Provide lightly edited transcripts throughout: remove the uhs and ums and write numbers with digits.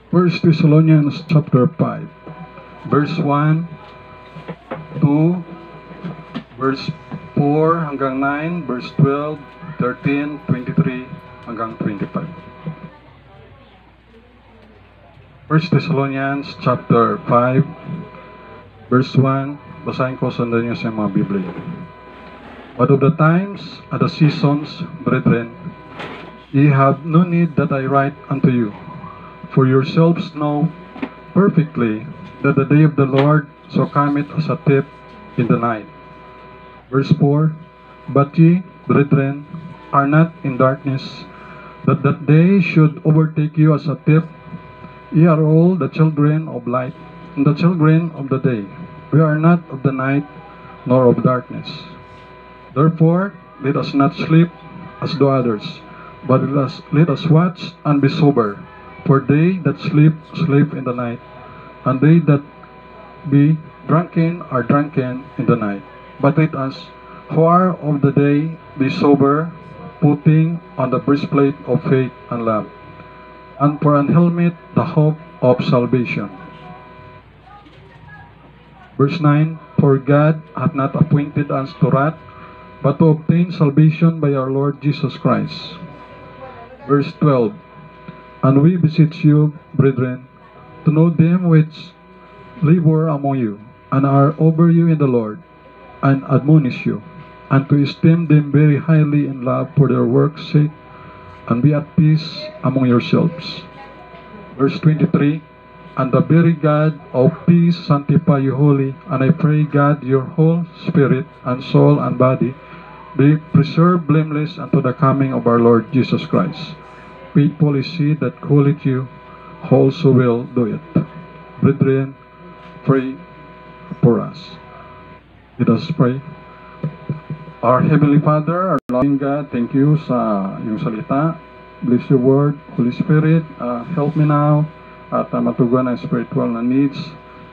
First Thessalonians chapter 5, verse 1, 2, verse 4 hanggang 9, verse 12, 13, 23 hanggang 25. First Thessalonians chapter 5, verse 1, basahin ko, sundan niyo sa mga Biblia. But of the times and the seasons, brethren, ye have no need that I write unto you, for yourselves know perfectly that the day of the Lord so cometh as a thief in the night. Verse 4, But ye, brethren, are not in darkness, that that day should overtake you as a thief. Ye are all the children of light, and the children of the day. We are not of the night, nor of darkness. Therefore, let us not sleep as do others, but let us watch and be sober. For they that sleep, sleep in the night, and they that be drunken are drunken in the night. But let us, who are of the day, be sober, putting on the breastplate of faith and love, and for an helmet the hope of salvation. Verse 9, For God hath not appointed us to wrath, but to obtain salvation by our Lord Jesus Christ. Verse 12, And we beseech you, brethren, to know them which labor among you, and are over you in the Lord, and admonish you, and to esteem them very highly in love for their work's sake, and be at peace among yourselves. Verse 23, And the very God of peace sanctify you wholly, and I pray God your whole spirit and soul and body be preserved blameless unto the coming of our Lord Jesus Christ. Faithful is he that calleth you, who also will do it. Brethren, pray for us. Let us pray. Our Heavenly Father, our loving God, thank you sa iyong salita. Bless your word. Holy Spirit, help me now at matuguan ang spiritual na needs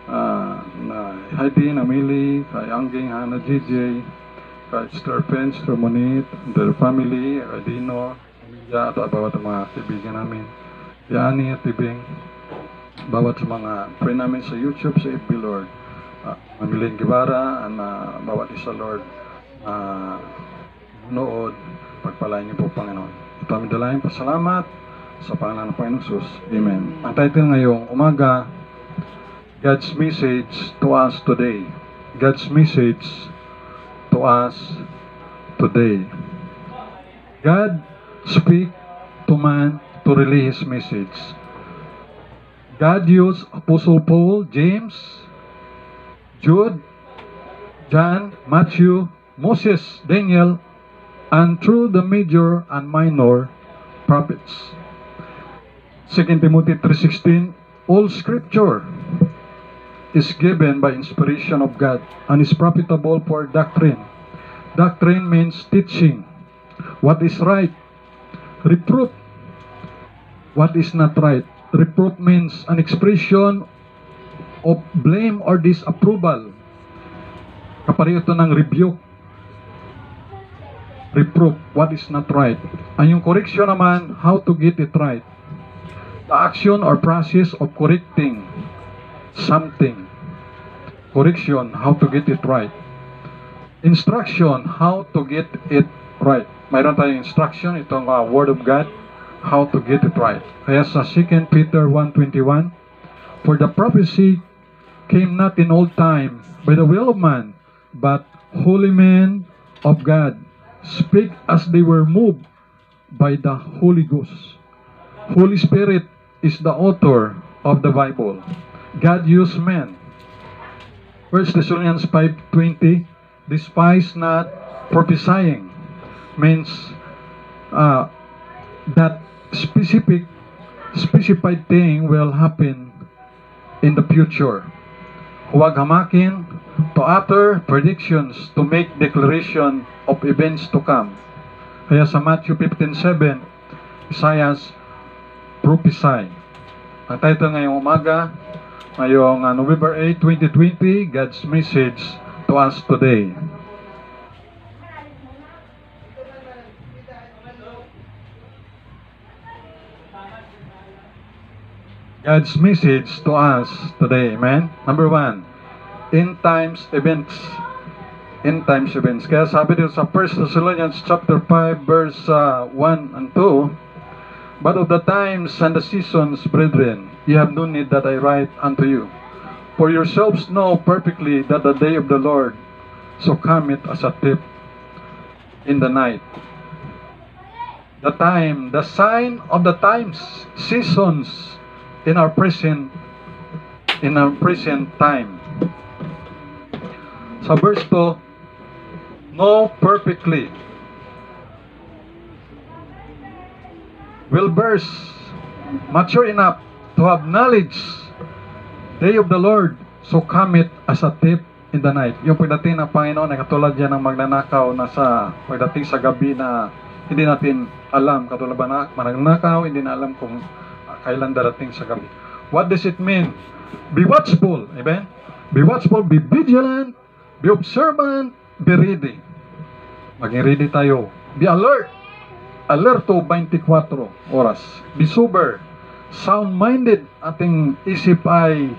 na Heidi, Namili, kay Angging, Hannah, JJ, kay Sterpen, Stermonit, their family, Radino, pamilya, at bawat mga kaibigan namin. Yani at Tibing, bawat sa mga friend namin sa YouTube, sa FB, Lord. Mamiling Gibara, and bawat isa, Lord, nood, pagpalain niyo po, Panginoon. Ito aming dalayan, pasalamat sa pangalan ng Panginoon Jesus. Amen. Ang title ngayong umaga, God's Message to Us Today. God's Message to Us Today. God speak to man to relay His message. God used Apostle Paul, James, Jude, John, Matthew, Moses, Daniel, and through the major and minor prophets. 2 Timothy 3:16, all scripture is given by inspiration of God and is profitable for doctrine. Doctrine means teaching what is right, reproof what is not right. Reproof means an expression of blame or disapproval. Kapareho ito ng rebuke. Reproof what is not right. Ang yung correction naman, how to get it right. The action or process of correcting something. Correction, how to get it right. Instruction, how to get it right. Mayroon tayong instruction, itong Word of God, how to get it right. Kaya sa 2 Peter 1:21, For the prophecy came not in old time by the will of man, but holy men of God speak as they were moved by the Holy Ghost. Holy Spirit is the author of the Bible. God used men. 1 Thessalonians 5:20, despise not prophesying, means that specified thing will happen in the future. Huwag hamakin to utter predictions, to make declaration of events to come. Kaya sa Matthew 15:7, Isaiah prophesy. Ang title ngayong umaga, ngayong November 8, 2020, God's Message to Us Today. God's message to us today. Amen? Number one, end times events. End times events. Kaya sabi dito sa 1 Thessalonians chapter 5 verse 1 and 2, but of the times and the seasons, brethren, ye have no need that I write unto you. For yourselves know perfectly that the day of the Lord so cometh as a thief in the night. The time, the sign of the times, seasons in our present time. Sa verse 2, know perfectly. Will verse mature enough to have knowledge. Day of the Lord so cometh as a thief in the night. Yung pagdating ng Panginoon ay katulad yan ng magnanakaw na sa pagdating sa gabi na hindi natin alam. Katulad ba na magnanakaw, hindi na alam kung kailan darating sa gabi. What does it mean? Be watchful. Amen? Be watchful, be vigilant, be observant, be ready. Maging ready tayo. Be alert. Alerto 24 oras. Be sober. Sound-minded. Ating isip ay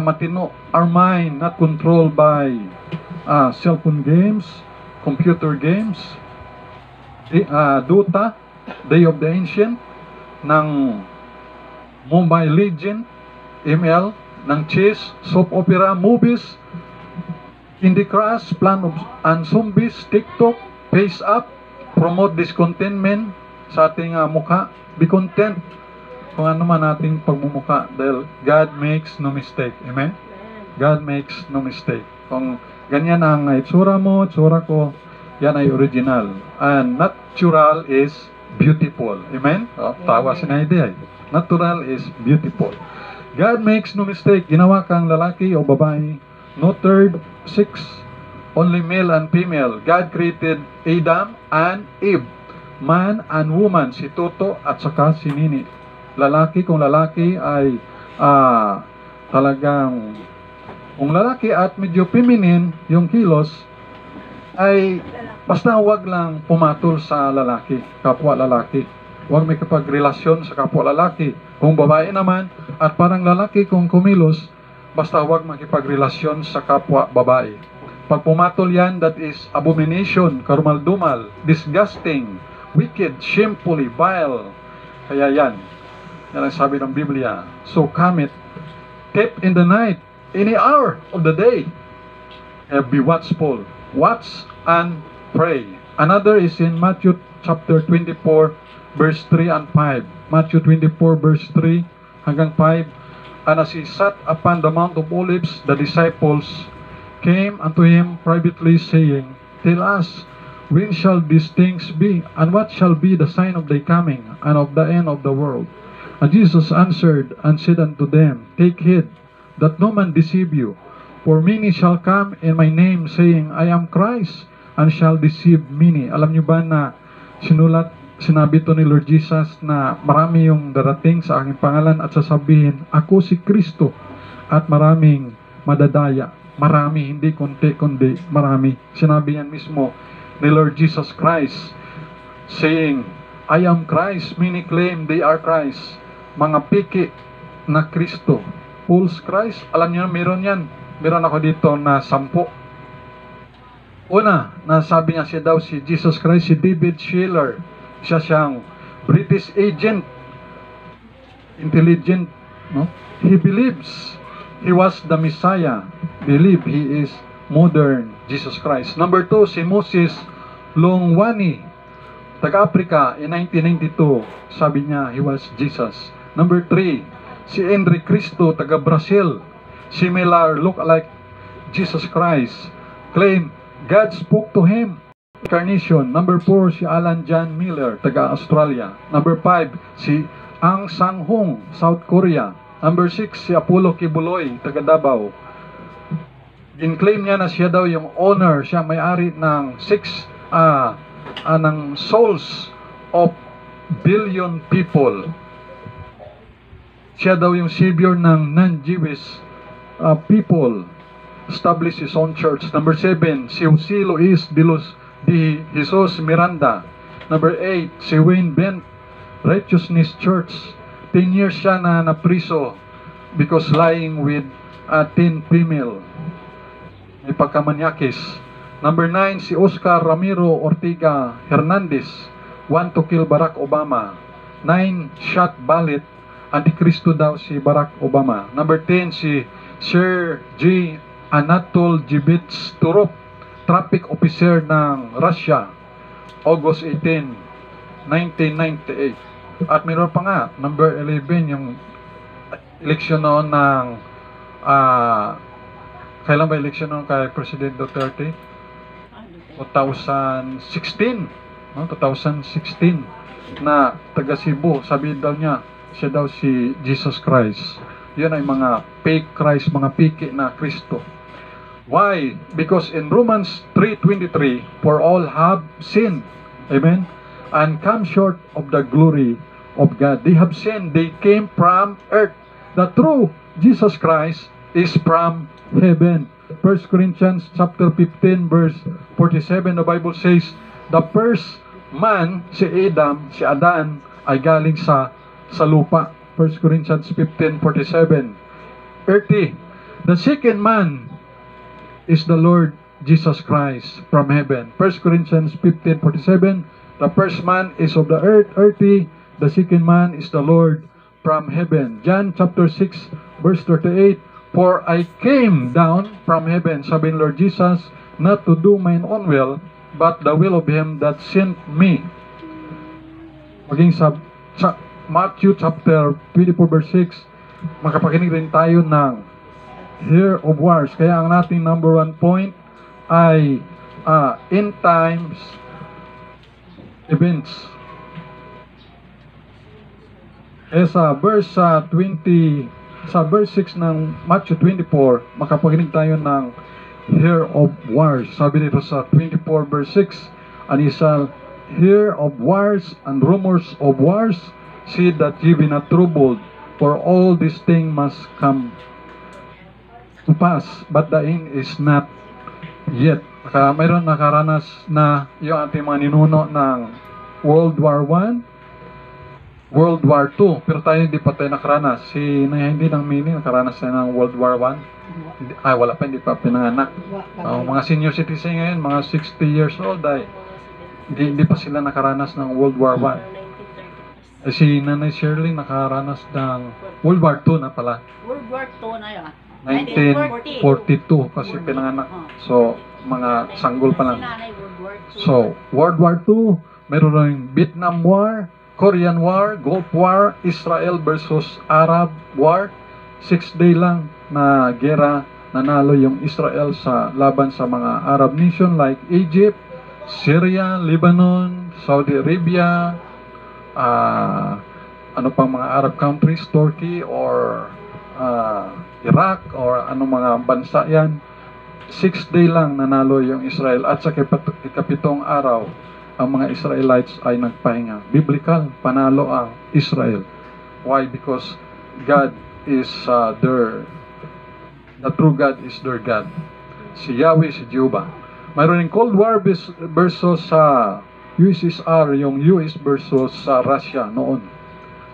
matino. Our mind not controlled by cellphone games, computer games, Dota, Day of the Ancient, ng Mobile Legend, ML, ng chess, soap opera, movies, Candy Crush, Plan of and Zombies, TikTok, Face Up, promote discontentment sa ating mukha. Be content kung ano man ating pagmumukha dahil God makes no mistake. Amen? God makes no mistake. Kung ganyan ang itsura mo, itsura ko, yan ay original. And natural is beautiful. Amen? Tawa si Naide. Natural is beautiful. God makes no mistake. Ginawa kang lalaki o babae. No third, six. Only male and female. God created Adam and Eve. Man and woman. Si Toto at saka si Nini. Lalaki, kung lalaki ay talagang kung lalaki at medyo feminine yung kilos ay basta wag lang pumatol sa lalaki, kapwa lalaki. Huwag may kapagrelasyon sa kapwa lalaki. Kung babae naman, at parang lalaki kung kumilos, basta huwag makipagrelasyon sa kapwa babae. Pag pumatol yan, that is abomination, karumal-dumal, disgusting, wicked, shamefully, vile. Kaya yan. Yan ang sabi ng Biblia. So cometh thief in the night, any hour of the day. Be watchful. Watch and pray. Another is in Matthew chapter 24, verse 3 and 5. Matthew 24, verse 3 hanggang 5. And as he sat upon the Mount of Olives, the disciples came unto him privately, saying, Tell us, when shall these things be? And what shall be the sign of thy coming, and of the end of the world? And Jesus answered and said unto them, Take heed, that no man deceive you. For many shall come in my name, saying, I am Christ, and shall deceive many. Alam niyo ba na sinabi to ni Lord Jesus na marami yung darating sa aking pangalan at sasabihin, ako si Kristo, at maraming madadaya. Marami, hindi konti, kundi marami. Sinabi yan mismo ni Lord Jesus Christ, saying, I am Christ. Many claim they are Christ. Mga piki na Kristo. False Christ. Alam niyo, meron yan. Meron ako dito na 10. Una, nasabi niya siya daw si Jesus Christ, si David Schiller. Siya siyang British agent, intelligent, no? He believes he was the Messiah. Believe he is modern Jesus Christ. Number 2, si Moses Longwani, taga-Africa, in 1992, sabi niya he was Jesus. Number 3, si Henry Cristo, taga-Brazil, similar look like Jesus Christ, claim God spoke to him. Incarnation. Number 4, si Alan John Miller, taga-Australia. Number 5, si Ang Sang-hung, South Korea. Number 6, si Apollo Kibuloy, taga-Davao. In-claim niya na siya daw yung owner, siya may-ari ng ng souls of billion people. Siya daw yung savior ng non-Jewish people. Established his own church. Number 7, si Jose Luis de Jesus Miranda. Number 8, si Wayne Bent, Righteousness Church. 10 years siya na napriso because lying with a 10 female. May pagkamanyakis. Number 9, si Oscar Ramiro Ortega Hernandez, want to kill Barack Obama. 9 shot bullet, antikristo daw si Barack Obama. Number 10, si Sir J. Anatol Jibits Turop, traffic officer ng Russia, August 18, 1998. At mayroon pa nga, number 11, yung eleksyon noon ng kailan ba eleksyon noon kay President Duterte? 2016, no? 2016 na taga Cebu, sabi daw niya, siya daw si Jesus Christ. Yan ay mga fake Christ, mga piki na Kristo. Why? Because in Romans 3:23, for all have sinned, amen, and come short of the glory of God. They have sinned. They came from earth. The true Jesus Christ is from heaven. 1 Corinthians chapter 15 verse 47, the Bible says, the first man, si Adam, si Adan, ay galing sa lupa. 1 Corinthians 15:47. earthy. The second man is the Lord Jesus Christ from heaven. 1 Corinthians 15:47. The first man is of the earth, earthy. The second man is the Lord from heaven. John chapter 6 verse 38. For I came down from heaven, sabi ni Lord Jesus, not to do mine own will, but the will of him that sent me. Maging sa Matthew chapter 24 verse 6, makapakinig rin tayo ng Year of Wars. Kaya ang nating number 1 point ay end times events. Sa verse 6 ng Matthew 24, makapakinig tayo ng Year of Wars. Sabi dito sa 24 verse 6, and ye shall hear of wars and rumors of wars. See that ye be not troubled, for all these things must come to pass, but the end is not yet. Mayroon nakaranas na yung ating mga ninuno ng World War I, World War II, pero tayo hindi pa tayo nakaranas. Si hindi ng mini nakaranas tayo ng World War I. Wala pa, hindi pa pinanganak. Mga senior citizen ngayon, mga 60 years old, hindi pa sila nakaranas ng World War I. Si Nanay Shirley nakaranas ng World War II na pala. World War II na yun. 1942 kasi pinanganak. So, mga sanggol pa lang. So, World War II, meron rin Vietnam War, Korean War, Gulf War, Israel versus Arab War. 6-day lang na gera, nanalo yung Israel sa laban sa mga Arab nation like Egypt, Syria, Lebanon, Saudi Arabia, ano pang mga Arab countries, Turkey or Iraq or anong mga bansa yan. 6-day lang nanalo yung Israel at sa ikapitong araw ang mga Israelites ay nagpahinga. Biblical, panalo ang Israel. Why? Because God is the true God is their God. Si Yahweh, si Jehovah. Mayroon yung Cold War versus USSR, yung US versus Russia noon.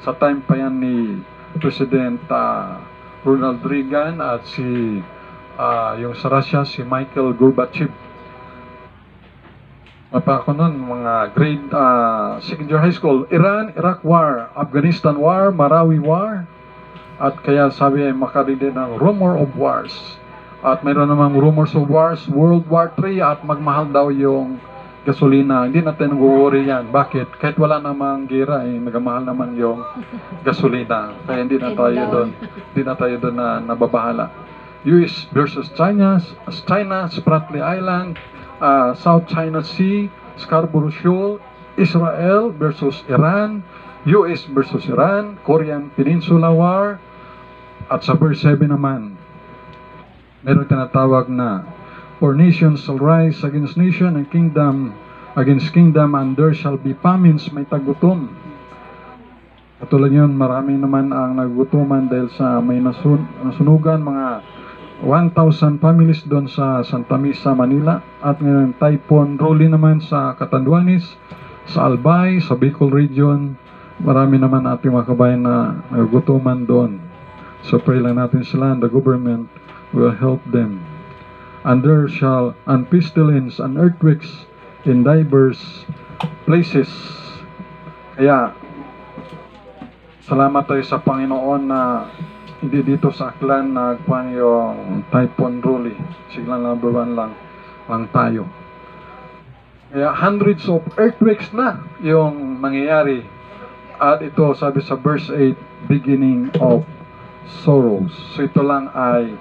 Sa time pa yan ni President Ronald Reagan at yung sa Russia, si Michael Gorbachev. Mapa ako nun, mga grade second year high school. Iran, Iraq War, Afghanistan War, Marawi War. At kaya sabi ay makarili ng rumor of wars. At mayroon namang rumors of wars, World War III at magmahal daw yung gasolina. Hindi natin nag-worry yan. Bakit? Kahit wala namang gira, nagamahal naman yung gasolina. Kaya hindi na tayo doon na nababahala. US versus China, Spratly Island, South China Sea, Scarborough Shoal, Israel versus Iran, US versus Iran, Korean Peninsula War, at sa verse 7 naman, meron tinatawag na, for nations shall rise against nation and kingdom against kingdom, and there shall be famines, may tagutom. Katulad yun, marami naman ang nagutuman dahil sa may nasunugan, mga 1,000 families doon sa Santa Mesa, Manila. At ngayon, Typhoon Rolly naman sa Catanduanes, sa Albay, sa Bicol Region, marami naman ating mga kabayan na nagugutuman doon. So pray lang natin sila, and the government will help them. And there shall and pestilence and earthquakes in diverse places. Kaya salamat tayo sa Panginoon na hindi dito sa Aklan nagkuhan yung Typhoon Ruli. Sigla number 1 lang tayo. Kaya hundreds of earthquakes na yung nangyayari. At ito sabi sa verse 8, beginning of sorrows. So ito lang ay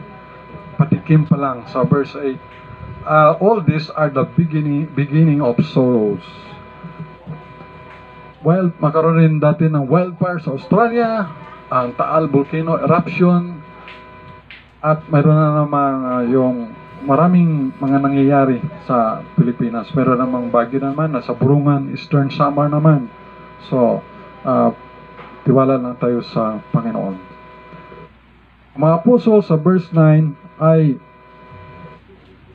patikim pa lang sa verse 8. All these are the beginning of sorrows. Makaroon rin dati ng wildfire sa Australia, ang Taal volcano eruption, at mayroon na namang yung maraming mga nangyayari sa Pilipinas. Mayroon namang bagyo naman, nasa Burungan, Eastern Samar naman. So, tiwala lang tayo sa Panginoon. Mga apostol sa verse 9 ay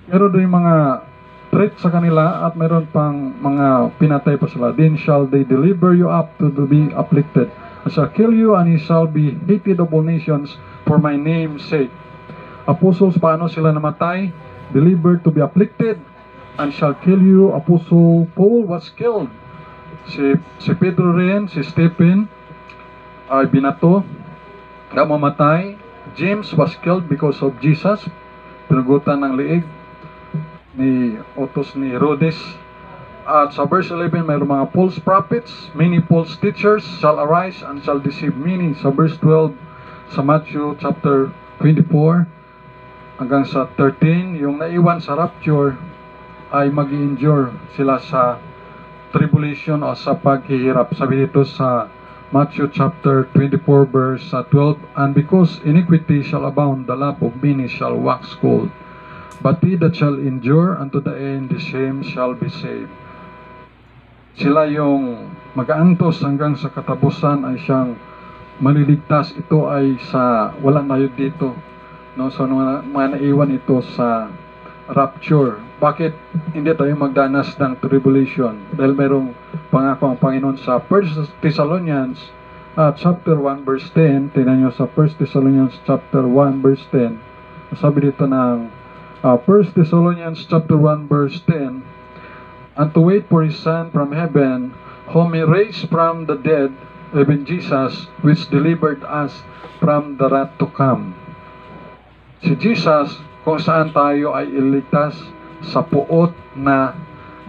meron din mga threat sa kanila at meron pang mga pinatay pa sila. Then shall they deliver you up to be afflicted, and shall kill you, and ye shall be hated of all nations for my name's sake. Apostles, paano sila namatay? Delivered to be afflicted, and shall kill you. Apostle Paul was killed. Si Pedro rin, si Stephen ay binato na mamatay. James was killed because of Jesus. Pinugutan ng liig ni utos ni Herodes. At sa verse 11, mayroong mga false prophets, many false teachers shall arise and shall deceive many. Sa verse 12, sa Matthew chapter 24 hanggang sa 13, yung naiwan sa rapture ay mag-endure sila sa tribulation o sa paghihirap. Sabi dito sa Matthew chapter 24 verse 12, and because iniquity shall abound, the love of many shall wax cold. But he that shall endure unto the end, the same shall be saved. Sila yung mag-aantos hanggang sa katapusan ay siyang maliligtas. Ito ay sa wala na yun dito. No? So mga naiwan ito sa rapture. Bakit hindi tayo magdanas ng tribulation? Dahil mayroong pangako ang Panginoon sa 1 Thessalonians chapter 1 verse 10. Tingnan nyo sa 1 Thessalonians chapter 1 verse 10. Sabi dito ng 1 Thessalonians chapter 1 verse 10, and to wait for his Son from heaven, whom he raised from the dead, even Jesus, which delivered us from the wrath to come. Si Jesus, kung saan tayo ay iligtas sa puot na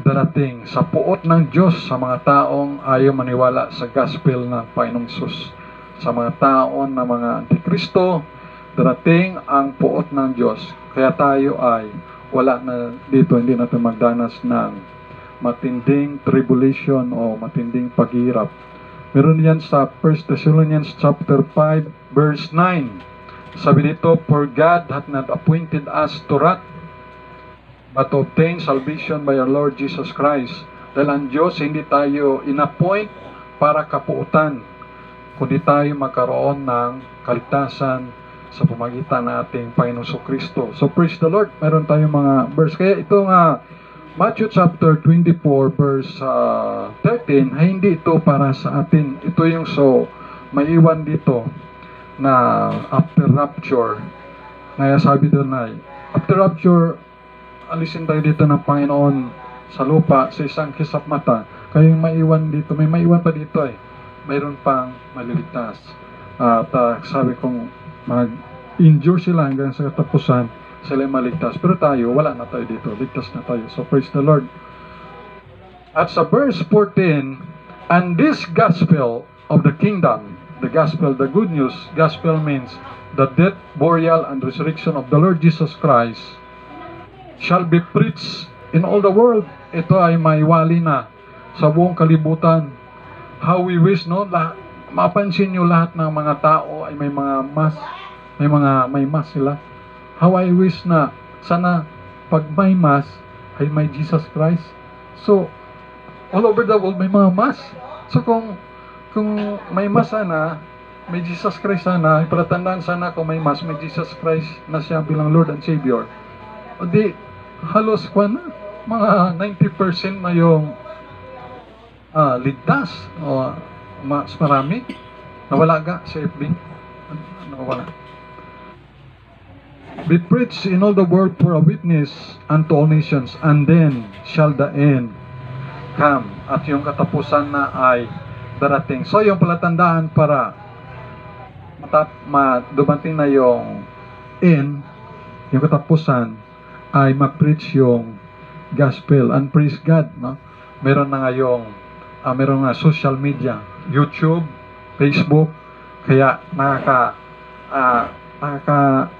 darating, sa puot ng Diyos sa mga taong ayaw maniwala sa gospel ng Panginoong Hesus. Sa mga taon na mga antikristo, darating ang puot ng Diyos. Kaya tayo ay wala na dito, hindi natin magdanas ng matinding tribulation o matinding paghirap. Meron yan sa 1 Thessalonians chapter 5 verse 9. Sabi dito, for God hath not appointed us to wrath, but to obtain salvation by our Lord Jesus Christ. Dahil ang Diyos, hindi tayo inappoint para kapuutan, kundi tayo magkaroon ng kaligtasan sa pamagitan ng ating Panginoong Kristo. So praise the Lord, meron tayong mga verse. Kaya ito nga, Matthew chapter 24 verse 13, ay hindi ito para sa atin. Ito yung maiwan dito na after rapture. Kaya sabi doon ay, after rapture, alisin tayo dito ng Panginoon sa lupa, sa isang kisap mata. Kaya yung maiwan dito, may maiwan pa dito mayroon pang maliligtas. At sabi kong mag-endure sila hanggang sa katapusan, sila maligtas. Pero tayo, wala na tayo dito. Ligtas na tayo. So praise the Lord. At sa verse 14, and this gospel of the kingdom, the gospel, the good news, gospel means the death, burial, and resurrection of the Lord Jesus Christ shall be preached in all the world. Ito ay maiwali na sa buong kalibutan. How we wish, no? Mapansin nyo lahat ng mga tao ay may mga mask, may mask sila. How I wish na sana pag may mask ay may Jesus Christ. So all over the world may mga mask. So kung may mask sana, may Jesus Christ sana, palatandaan sana kung may mask, may Jesus Christ na siya bilang Lord and Savior. O di halos mga 90% na yung ligtas. O mas marami. Nawala ga sa FB. Nawala. Be preached in all the world for a witness unto all nations, and then shall the end come. At yung katapusan na ay darating. So yung palatandaan para dumating na yung end, yung katapusan, ay mag-preach yung gospel. And praise God, no? Meron na ngayong meron na social media, YouTube, Facebook, kaya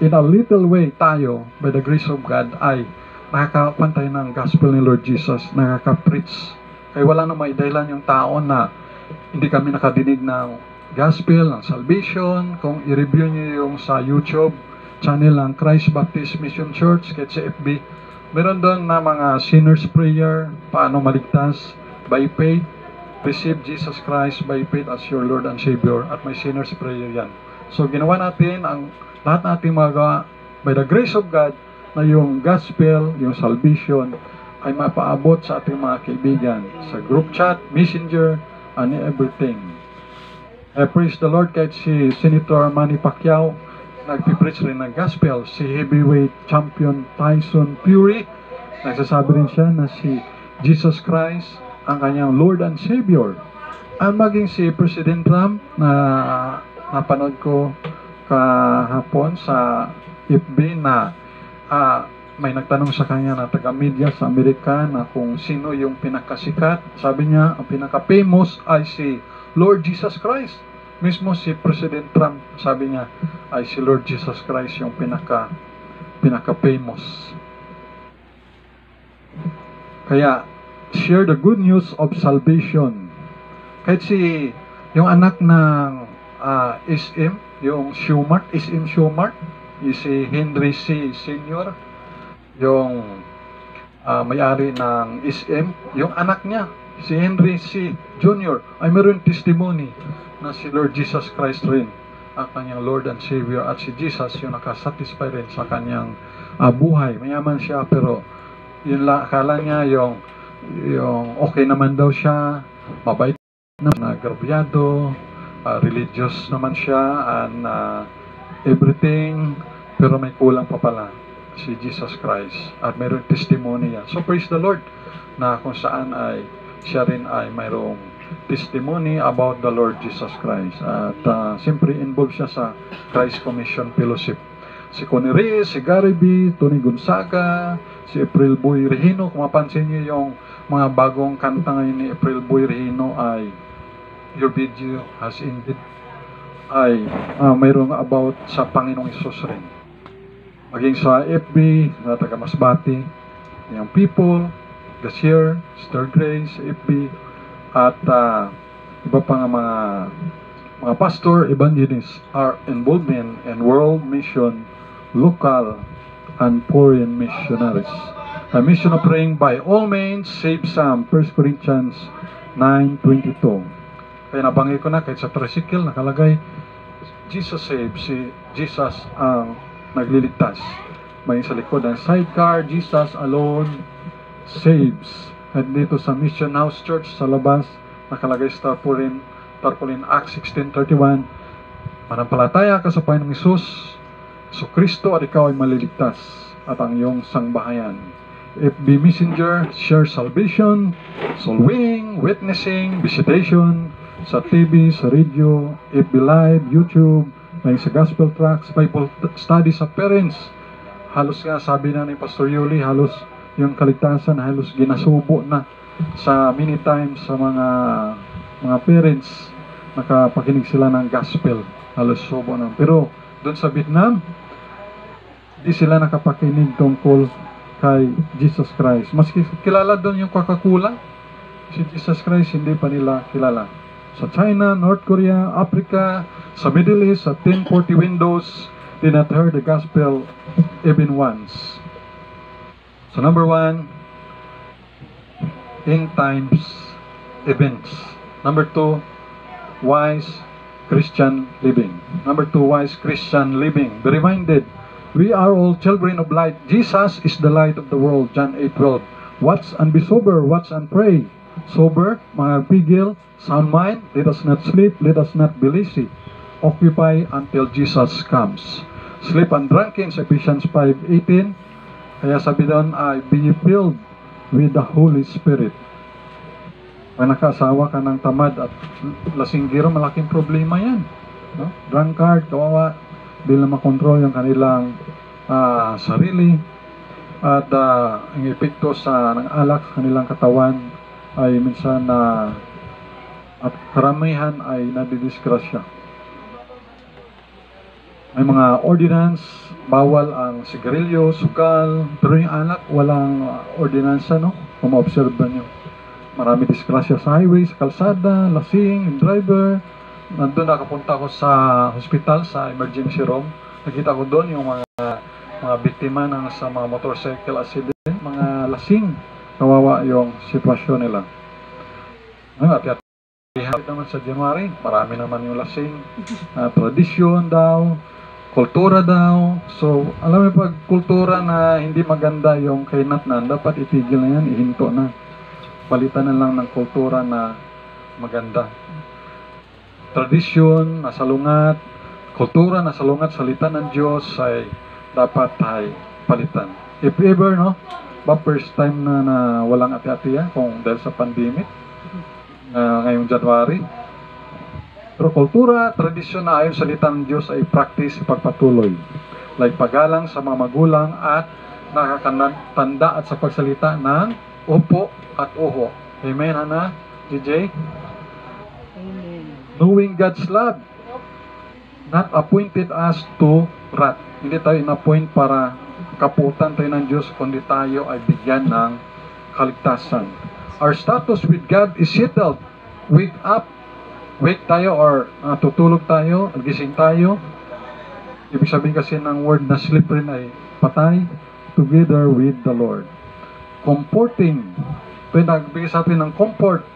in a little way tayo, by the grace of God, ay nakakapantay ng gospel ni Lord Jesus, nakaka-preach. Kaya wala na may dahilan yung tao na hindi kami nakadinig ng gospel, ng salvation. Kung i-review niyo yung sa YouTube channel ng Christ Baptist Mission Church, kahit sa FB, meron doon na mga sinner's prayer, paano maligtas by faith, receive Jesus Christ by faith as your Lord and Savior, at may sinner's prayer yan. So ginawa natin ang lahat natin magawa by the grace of God, na yung gospel, yung salvation ay mapaabot sa ating mga kaibigan sa group chat, messenger, and everything. I praise the Lord, kahit si Senator Manny Pacquiao nagpipreach rin ng gospel, si heavyweight champion Tyson Fury nagsasabi rin siya na si Jesus Christ ang kanyang Lord and Savior. Ang maging si President Trump na napanood ko kahapon sa FB na may nagtanong sa kanya na taga-media sa Amerika na kung sino yung pinakasikat. Sabi niya, ang pinaka-famous ay si Lord Jesus Christ. Mismo si President Trump, sabi niya, ay si Lord Jesus Christ yung pinaka-famous. Kaya, share the good news of salvation. Kahit yung anak ng SM, yung Schumart, SM Schumart, si Henry C. Sr., yung may-ari ng SM, yung anak niya, si Henry C. Jr., ay mayroon testimony na si Lord Jesus Christ rin ang kanyang Lord and Savior, at si Jesus yung nakasatisfy rin sa kanyang buhay. Mayaman siya, pero yun lang, akala niya yung okay naman daw siya, mabait na grabyado, religious naman siya, and everything, pero may kulang pa pala si Jesus Christ, at mayroong testimony yan. So praise the Lord na kung saan ay siya rin ay mayroong testimony about the Lord Jesus Christ, at siyempre involved siya sa Christ Commission Fellowship. Si Connie Reyes, si Gary B, Tony Gonzaga, si April Boy Regino. Kung mapansin niyo yung mga bagong kanta ngayon ni April Boy Regino ay Your Video Has Ended, ay mayroong about sa Panginoong Isus rin. Maging sa FB, sa taga Masbati, yung People, Gasier, Star Grace, FB, at iba pa nga mga pastor, evangelists are involved in world mission, local and foreign missionaries. A mission of praying by all means, save some, 1 Corinthians 9:22. Kaya nabanggit ko na, kahit sa tricycle nakalagay, Jesus saves, si Jesus ang nagliligtas. May sa likod ang sidecar, Jesus alone saves. At dito sa Mission House Church sa labas, nakalagay sa tarpaulin Acts 16:31, manampalataya ka sa Panginoong Hesus, so Kristo, at ikaw ay maliligtas at ang iyong sangbahayan. FB Messenger, share salvation, soul winning, witnessing, visitation, sa TV, sa radio, FB Live, YouTube, may sa Gospel Tracks, Bible Study sa parents. Halos nga, sabi na ni Pastor Yuli, halos yung kaligtasan, halos ginasubo na sa many times sa mga parents, nakapakinig sila ng gospel, halos subo na. Pero doon sa Vietnam, di sila nakapakinig tungkol kay Jesus Christ. Maski kilala doon yung Coca-Cola, si Jesus Christ hindi pa nila kilala. Sa China, North Korea, Africa, sa Middle East, sa 1040 windows, did not heard the gospel even once. So number 1, end times events. Number 2, wise Christian living. Number 2, wise Christian living. Be reminded, we are all children of light. Jesus is the light of the world. John 8:12. Watch and be sober, watch and pray. sober, mga pigil, sound mind, let us not sleep, let us not be lazy. Occupy until Jesus comes. Sleep and drunken sa Ephesians 5:18. Kaya sabi doon ay be filled with the Holy Spirit. Pag nakasawa ka ng tamad at lasinggero, malaking problema yan. No? Drunkard, kawawa, di na makontrol yung kanilang sarili. At ang epekto sa ng alak sa kanilang katawan ay minsan at karamihan ay nadidisgrasya. May mga ordinance, bawal ang sigarilyo, sugal, pero yung alak, walang ordinansa, no? Kung ma-observe nyo. Marami disgrasya sa highway, sa kalsada, lasing, yung driver. Nandun nakapunta ko sa hospital, sa emergency room. Nakita ko doon yung mga biktima ng sa mga motorcycle accident, mga lasing. Kawawa yung sitwasyon nila. At naman sa January, marami naman yung lasing. Tradisyon daw, kultura daw. So, alam mo pag kultura na hindi maganda yung kainatnan, dapat itigil na yan, ihinto na. Palitan na lang ng kultura na maganda. Tradisyon, nasalungat, kultura, nasalungat, salita ng Diyos ay dapat ay palitan. If ever, no, first time na walang ati-atiya kung dahil sa pandemic, ngayong January. Pero kultura, tradisyon na ayon salita ng Diyos ay practice ipagpatuloy. Like paggalang sa mga magulang at nakakatanda at sa pagsalita ng opo at oho. Amen, Hana? DJ? Amen. Knowing God's love, not appointed us to wrath. Hindi tayo in-appoint para kaputan tayo ng Diyos, kundi tayo ay bigyan ng kaligtasan. Our status with God is settled. Wake up. Wake tayo or tutulog tayo, gising tayo. Ibig sabihin kasi ng word na sleep rin ay patay together with the Lord. Comforting. Ito yung nagbigay sa atin ng comfort.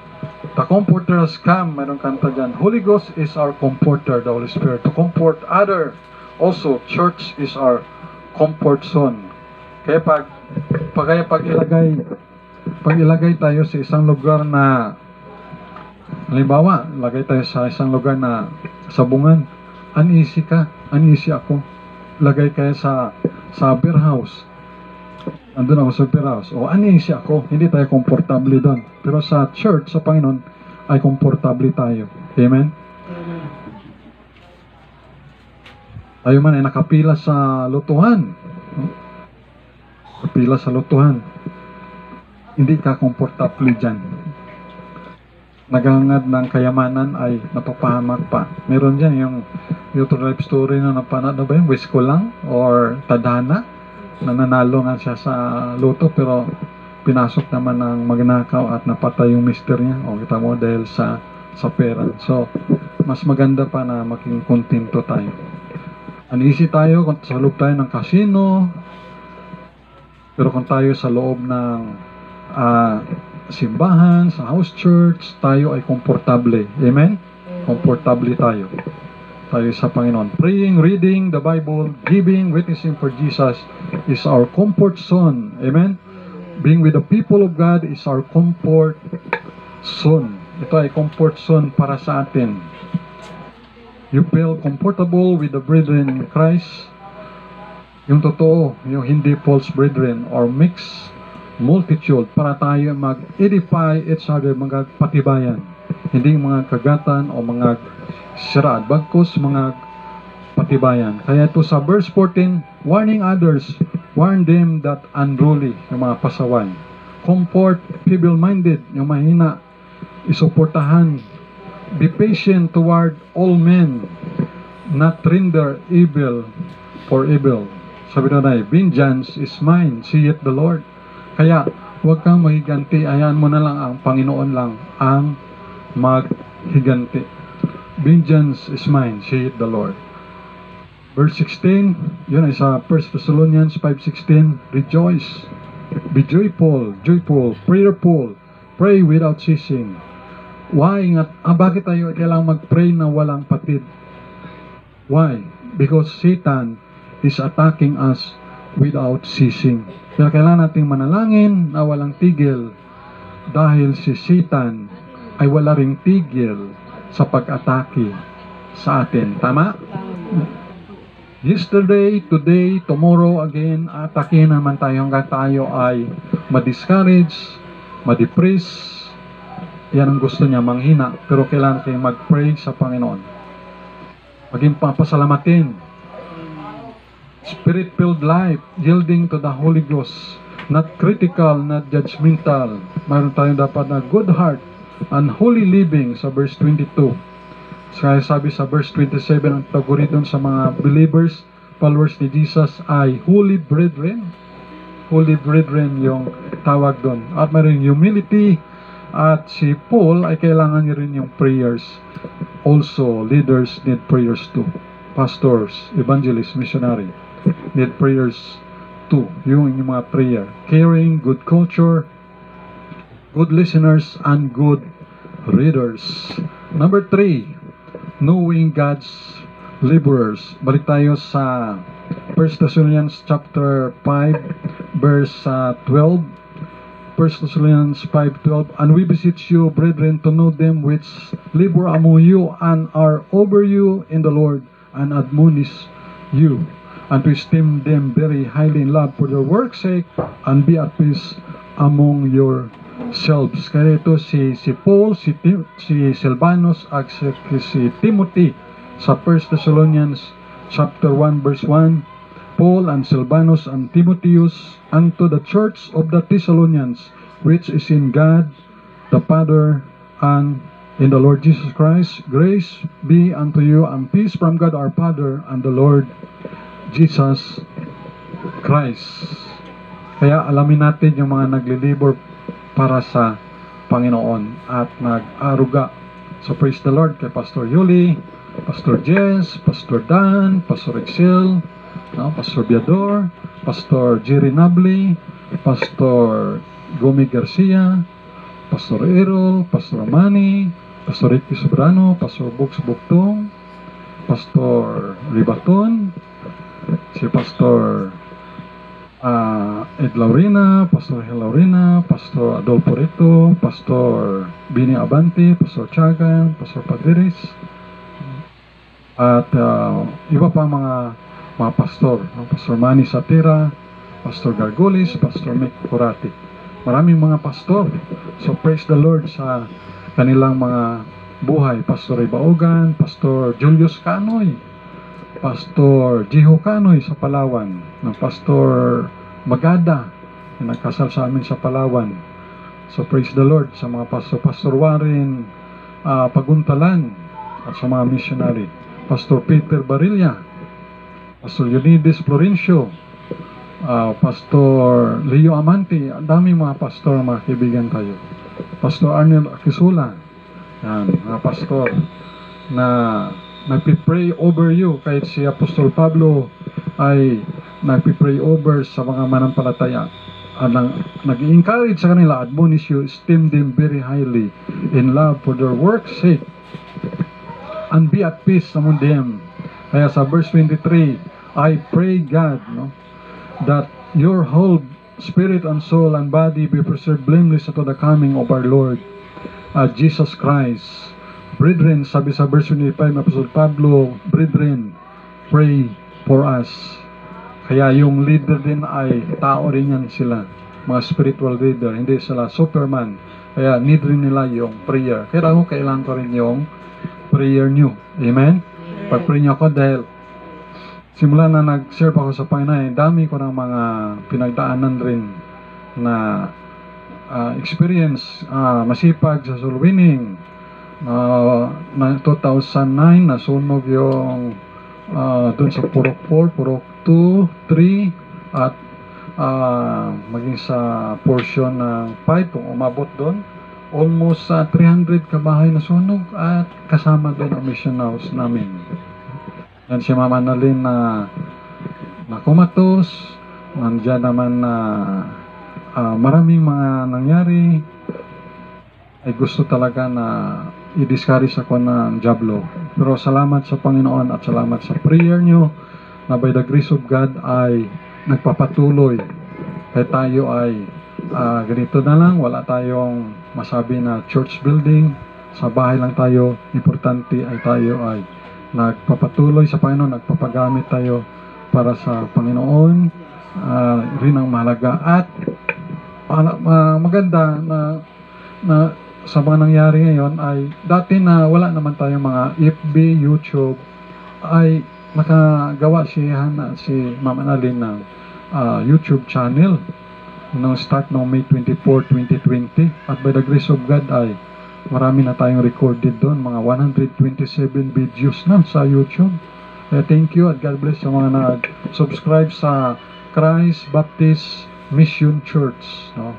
The Comforter has come. Mayroong kanta dyan. Holy Ghost is our comforter, the Holy Spirit. To comfort other. Also, church is our comfort zone. Kaya pag ilagay tayo sa isang lugar na, halimbawa, lagay tayo sa isang lugar na sabungan, uneasy ka, uneasy ako. Lagay kayo sa beer house, andun ako sa beer house, o uneasy ako, hindi tayo komportable doon. Pero sa church, sa Panginoon, ay komportable tayo. Amen? Tayo man ay nakapila sa lotohan. Kapila sa lotohan. Hindi ka komportable dyan. Nagangad ng kayamanan ay napapahamak pa. Meron dyan yung true life story na napanood na ba yung Wisko lang or Tadhana na nanalo nga siya sa loto pero pinasok naman ng magnakaw at napatay yung mister niya. O kita mo dahil sa pera. So, mas maganda pa na maging kontento tayo. Uneasy tayo kung sa loob tayo ng casino, pero kung tayo sa loob ng simbahan, sa house church, tayo ay komportable. Amen? Komportable tayo. Tayo sa Panginoon. Praying, reading the Bible, giving, witnessing for Jesus is our comfort zone. Amen? Being with the people of God is our comfort zone. Ito ay comfort zone para sa atin. You feel comfortable with the brethren in Christ. Yung totoo, yung hindi false brethren or mixed multitude para tayo mag-edify each other, magpatibayan. Hindi mga kagatan o mga siraan, bagkus mga patibayan. Kaya ito sa verse 14, warning others, warn them that unruly, yung mga pasaway. Comfort, feeble-minded, yung mahina, isuportahan. Be patient toward all men, not render evil for evil. Sabi na tayo, vengeance is mine, saith the Lord. Kaya, huwag kang maghiganti. Ayan mo na lang ang Panginoon lang ang maghiganti. Vengeance is mine, saith the Lord. Verse 16, yun ay sa 1 Thessalonians 5:16, rejoice, be joyful, prayerful, pray without ceasing. Why? Bakit tayo kailangang mag-pray na walang patid? Why? Because Satan is attacking us without ceasing. Kaya kailangan nating manalangin na walang tigil. dahil si Satan ay wala ring tigil sa pag-atake sa atin. Tama? Yesterday, today, tomorrow again, atake naman tayo hanggang tayo ay ma-discourage, ma-depress. Yan ang gusto niya, manghina. Pero kailangan kayong mag-pray sa Panginoon. Maging papasalamatin. Spirit-filled life, yielding to the Holy Ghost. Not critical, not judgmental. Mayroon tayong dapat na good heart and holy living sa verse 22. Kaya sabi sa verse 27, ang taguri doon sa mga believers, followers ni Jesus ay holy brethren. Holy brethren yung tawag doon. At mayroon humility. At si Paul ay kailangan niya rin yung prayers. Also, leaders need prayers too. Pastors, evangelists, missionary need prayers too. Yung mga prayer. Caring, good culture, good listeners, and good readers. Number 3, knowing God's laborers. Balik tayo sa 1 Thessalonians chapter 5 verse 12. 1 Thessalonians 5:12. And we beseech you, brethren, to know them which labor among you and are over you in the Lord, and admonish you, and to esteem them very highly in love for their work's sake, and be at peace among yourselves. Kaya ito si Paul, si Silvanus, at si Timothy sa 1 Thessalonians chapter 1 verse 1. Paul and Silvanus and Timotheus unto the church of the Thessalonians, which is in God the Father and in the Lord Jesus Christ. Grace be unto you and peace from God our Father and the Lord Jesus Christ. Kaya alamin natin yung mga naglilibor para sa Panginoon at nag-aruga. So praise the Lord kay Pastor Yuli, Pastor Jess, Pastor Dan, Pastor Excel, Pastor Biador, Pastor Jerry Nabli, Pastor Gomi Garcia, Pastor Errol, Pastor Manny, Pastor Ricky Sobrano, Pastor Books Buktong, Pastor Ribaton, si Pastor Ed Laurina, Pastor Hel Laurina, Pastor Adolfo Rito, Pastor Bini Abante, Pastor Chagan, Pastor Padiris, at iba pa mga pastor, Pastor Manny Satira, Pastor Gargolis, Pastor Mick Kurati. Maraming mga pastor. So praise the Lord sa kanilang mga buhay. Pastor Ibaogan, Pastor Julius Canoy, Pastor Jiho Canoy sa Palawan, Pastor Magada na nagkasal sa amin sa Palawan. So praise the Lord sa mga pastor. Pastor Warren Paguntalan at sa mga missionary. Pastor Peter Barilla, Pastor Eunides Florencio, Pastor Leo Amante, ang daming mga pastor, mga kaibigan tayo. Pastor Arnel Akisula, yan, mga pastor na nagpipray over you, kahit si Apostol Pablo ay nagpipray over sa mga manampalataya. Nag-encourage sa kanila, admonish you, esteem them very highly in love for their work's sake, and be at peace among them. Kaya sa verse 23, I pray God that your whole spirit and soul and body be preserved blameless unto the coming of our Lord Jesus Christ. Brethren, sabi sa verse 25 ng Apostol Pablo, brethren, pray for us. Kaya yung leader din ay tao rin yan sila, mga spiritual leader, hindi sila Superman. Kaya need rin nila yung prayer. Kaya kailangan ko rin yung prayer nyo. Amen? Pag-pray nyo ako dahil simula na nag-serve ako sa Panginoon, dami ko ng mga pinagdaanan rin na experience, masipag sa soul winning. Na 2009, nasunog yung dun sa Purok 4, Purok 2, 3, at maging sa portion ng 5, kung umabot doon. Almost 300 kabahay na sunog at kasama doon ang mission house namin. Yan si Mama Nalin na kumatos. Nandiyan naman na maraming mga nangyari. Ay gusto talaga na i-discourage ako ng Diablo. Pero salamat sa Panginoon at salamat sa prayer nyo na by the grace of God ay nagpapatuloy. Kaya tayo ay ganito na lang, wala tayong masabi na church building, sa bahay lang tayo, importante ay tayo ay nagpapatuloy sa Panginoon, nagpapagamit tayo para sa Panginoon, rin ang mahalaga. At maganda na sa mga nangyari ngayon ay dati na wala naman tayong mga FB, YouTube, ay nakagawa si Ma'am Annalyn ng YouTube channel nung start noong May 24, 2020, at by the grace of God ay marami na tayong recorded doon, mga 127 videos na sa YouTube. Thank you at God bless sa mga nag-subscribe sa Christ Baptist Mission Church, no?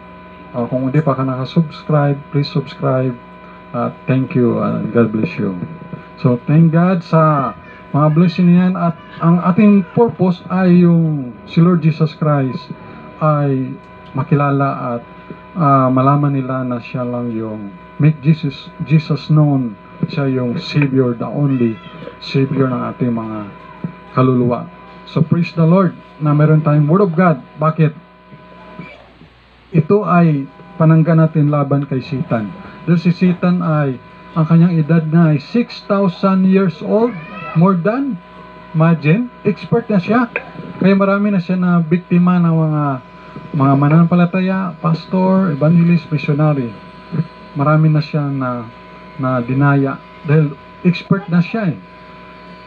Kung hindi pa ka nakasubscribe, please subscribe. Thank you and God bless you. So thank God sa mga blessing niyan, at ang ating purpose ay yung si Lord Jesus Christ ay makilala at malaman nila na siya lang yung make Jesus known, siya yung Savior, the only Savior ng ating mga kaluluwa. So praise the Lord na meron tayong Word of God. Bakit? Ito ay panangga natin laban kay Satan. Dahil si Satan ay, ang kanyang edad na ay 6,000 years old, more than, imagine, expert na siya. Kaya marami na siya na biktima ng mga mananampalataya, pastor, evangelist, missionary. Marami na siya na dinaya dahil expert na siya eh.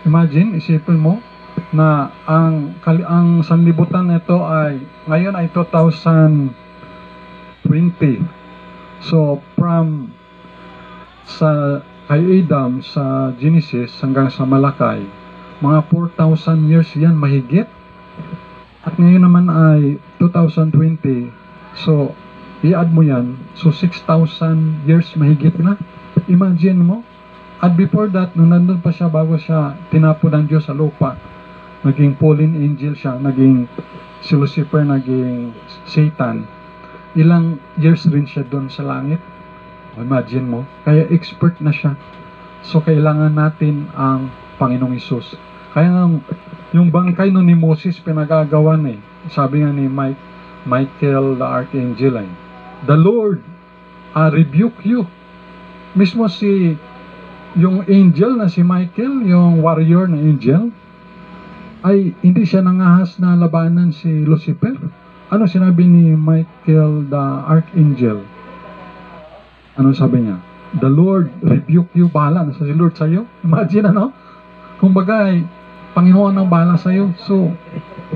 Imagine, isipin mo na ang sanlibutan nito ay ngayon ay 2020. So from kay Adam sa Genesis hanggang sa Malakay, mga 4,000 years yan mahigit. At ngayon naman ay 2020. So i-add mo yan, so 6,000 years mahigit na. Imagine mo. At before that, nung nandun pa siya, bago siya tinapon ng Diyos sa lupa, naging fallen angel siya, naging si Lucifer, naging Satan. Ilang years rin siya doon sa langit. Imagine mo. Kaya expert na siya. So kailangan natin ang Panginoong Hesus. Kaya nga, yung bangkay nun ni Moses pinagagawan eh. Sabi nga ni Michael the Archangel ay, the Lord rebuke you. Mismo yung angel na si Michael, yung warrior na angel, ay hindi siya nangahas na labanan si Lucifer. Ano sinabi ni Michael the Archangel? Ano sabi niya? The Lord rebuke you. Bahala na sa si Lord sa'yo. Imagine ano? Kung bagay, Panginoon ang bahala sa'yo. So,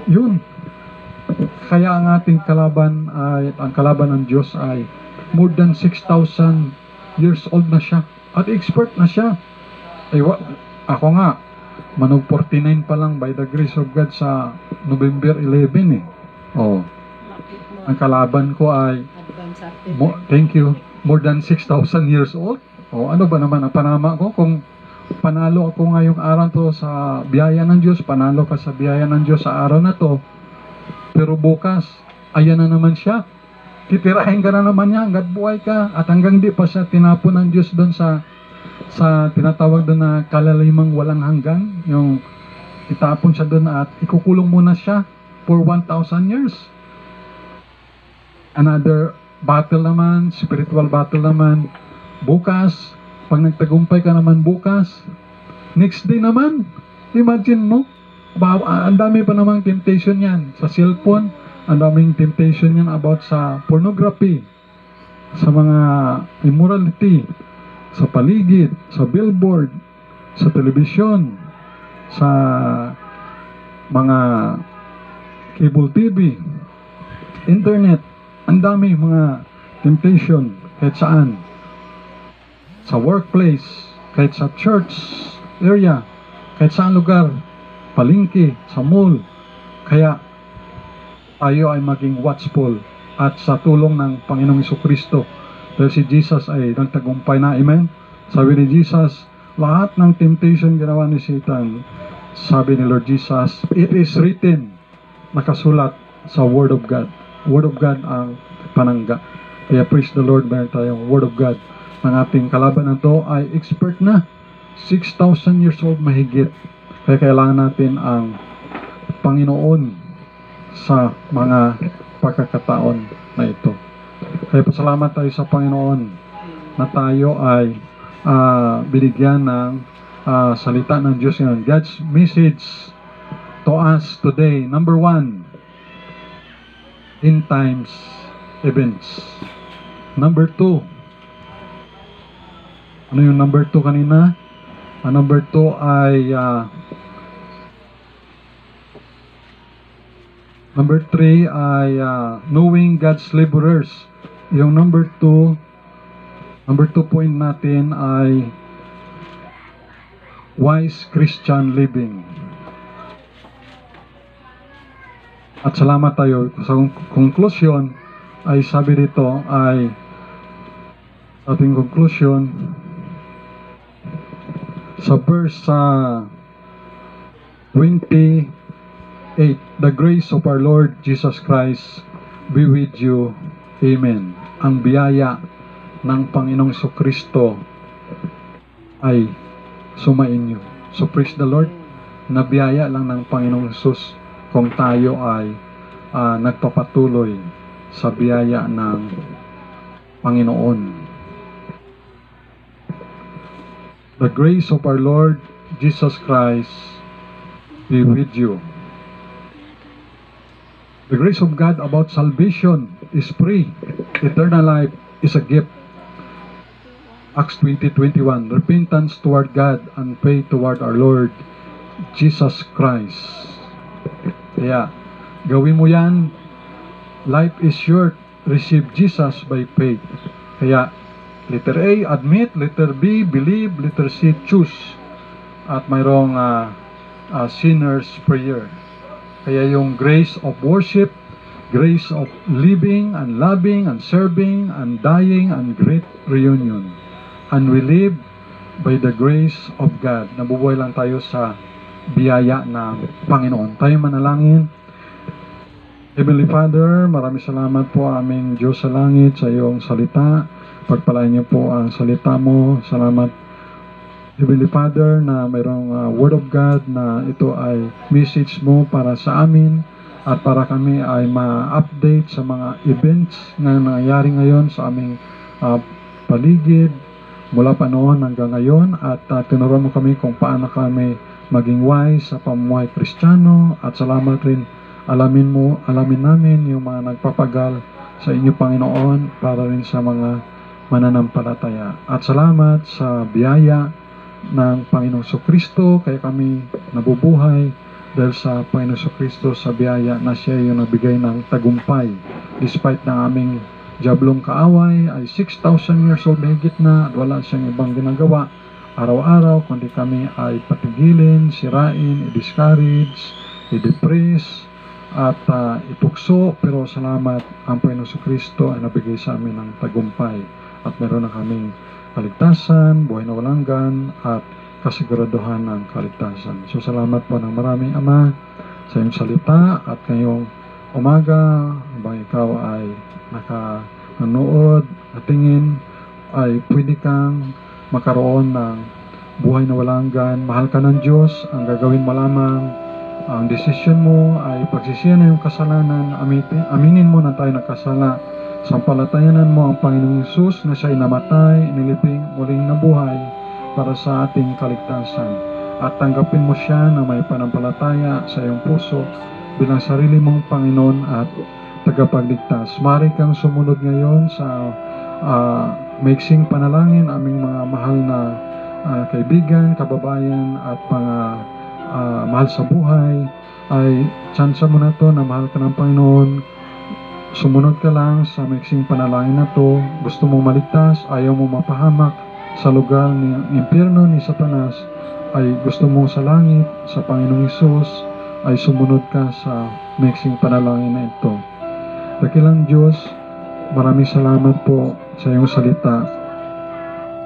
yun. Kaya ang ating kalaban ay, ang kalaban ng Diyos ay more than 6,000 years old na siya. At expert na siya. Ay, ako nga, manog 49 pa lang by the grace of God sa November 11 eh. Oh. Ang kalaban ko ay thank you, more than 6,000 years old. Oh, ano ba naman ang panama ko? Kung panalo ako ngayong araw to sa biyaya ng Diyos, panalo ka sa biyaya ng Diyos sa araw na to, pero bukas, ayan na naman siya. Titirahin ka na naman niya hanggang buhay ka, at hanggang di pa siya tinapon ng Diyos doon sa tinatawag doon na kalalimang walang hanggan, yung itapon siya doon at ikukulong muna siya for 1,000 years. Another battle naman, spiritual battle naman, bukas, pag nagtagumpay ka naman bukas, next day naman, imagine mo, ang dami pa namang temptation yan, sa cellphone, ang daming temptation yan about sa pornography, sa mga immorality, sa paligid, sa billboard, sa telebisyon, sa mga cable TV, internet, ang dami mga temptation kahit saan. Sa workplace, kahit sa church area, kahit saan lugar, palengke, sa mall. Kaya tayo ay maging watchful at sa tulong ng Panginoong Jesucristo. Dahil si Jesus ay nagtagumpay na, amen? Sabi ni Jesus, lahat ng temptation ginawa ni Satan, sabi ni Lord Jesus, it is written, nakasulat sa Word of God. Word of God ang panangga. Kaya praise the Lord, meron tayong Word of God. Ang ating kalaban na to ay expert na. 6,000 years old mahigit. Kaya kailangan natin ang Panginoon sa mga pagkakataon na ito. Kaya pasalamat tayo sa Panginoon na tayo ay binigyan ng salita ng Diyos ngayon. God's message to us today. Number 1, end times events. Number 2, ano yung number 2 kanina? Number 2 ay number 3 ay knowing God's laborers. Yung number 2 point natin ay wise Christian living. At salamat tayo sa conclusion ay sabi dito ay ating conclusion sa verse 28, the grace of our Lord Jesus Christ be with you. Amen. Ang biyaya ng Panginoong Kristo ay sumainyo. So praise the Lord, na biyaya lang ng Panginoong Jesus kung tayo ay nagpapatuloy sa biyaya ng Panginoon. The grace of our Lord Jesus Christ be with you. The grace of God about salvation is free. Eternal life is a gift. Acts 20:21. Repentance toward God and faith toward our Lord Jesus Christ. Kaya, gawin mo yan. Life is short. Receive Jesus by faith. Kaya, letter A, admit. Letter B, believe. Letter C, choose. At mayroong sinner's prayer. Kaya yung grace of worship, grace of living and loving and serving and dying and great reunion. And we live by the grace of God. Nabubuhay lang tayo sa biyaya ng Panginoon. Tayo manalangin. Heavenly Father, maraming salamat po aming Diyos sa langit sa iyong salita. Pagpalain niyo po ang salita mo. Salamat, Heavenly Father, na mayroong Word of God na ito ay message mo para sa amin at para kami ay ma-update sa mga events na nangyayari ngayon sa aming paligid mula pa noon hanggang ngayon, at tinuruan mo kami kung paano kami maging wise sa pamumuhay Kristiyano. At salamat rin, alamin namin yung mga nagpapagal sa inyo, Panginoon, para rin sa mga mananampalataya. At salamat sa biyaya ng Panginoong Kristo, kaya kami nabubuhay dahil sa Panginoong Kristo, sa biyaya na siya yung nagbigay ng tagumpay. Despite ng aming diablong kaaway ay 6,000 years old higit na at wala siyang ibang ginagawa araw-araw kundi kami ay patigilin, sirain, i-discourage, i-depress at itukso. Pero salamat, ang Panginoong Kristo ay nabigay sa amin ng tagumpay at meron na kaming kaligtasan, buhay na walang hanggan at kasiguraduhan ng kaligtasan. So salamat po ng maraming Ama sa iyong salita, at ngayong umaga habang ikaw ay nakanood, natingin, ay pwede kang makaroon ng buhay na walang hanggan. Mahal ka ng Diyos. Ang gagawin mo lamang, ang desisyon mo ay pagsisihan na yung kasalanan, aminin mo na tayo nagkasala, sampalatayanan mo ang Panginoong Hesus na siya ay namatay, inilibing, muling nabuhay para sa ating kaligtasan, at tanggapin mo siya na may panampalataya sa iyong puso bilang sarili mong Panginoon at tagapagligtas. Mari kang sumunod ngayon sa maiksing panalangin, aming mga mahal na kaibigan, kababayan at mga mahal sa buhay. Ay tsansa mo na to na mahal ka ng Panginoon. Sumunod ka lang sa maiksing panalangin na to. Gusto mong maligtas, ayaw mo mapahamak sa lugar ng impyerno ni Satanas, ay gusto mo sa langit, sa Panginoong Hesus, ay sumunod ka sa maiksing panalangin na ito. Dakilang Diyos, maraming salamat po sa iyong salita.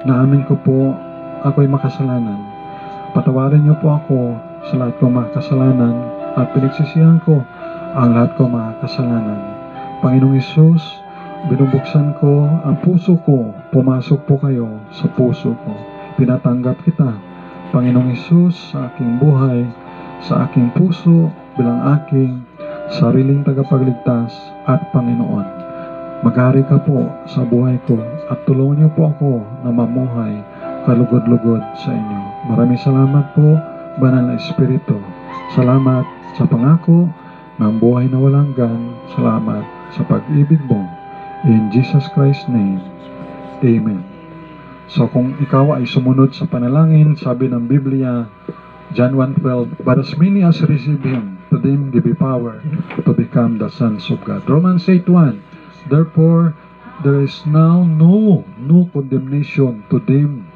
Naamin ko po, ako'y makasalanan. Patawarin niyo po ako sa lahat kong mga kasalanan at pinagsisihan ko ang lahat kong mga kasalanan. Panginoong Hesus, binubuksan ko ang puso ko, pumasok po kayo sa puso ko. Pinatanggap kita, Panginoong Hesus, sa aking buhay, sa aking puso bilang aking sariling tagapagligtas at Panginoon. Maghari ka po sa buhay ko at tulungan niyo po ako na mamuhay kalugod-lugod sa inyo. Maraming salamat po, Banal na Espiritu. Salamat sa pangako ng buhay na walang hanggan. Salamat sa pag-ibig mo. In Jesus Christ's name, Amen. So kung ikaw ay sumunod sa panalangin, sabi ng Biblia, John 1:12, but as many as receive Him, to them give He power to become the sons of God. Romans 8:1, therefore, there is now no condemnation to them.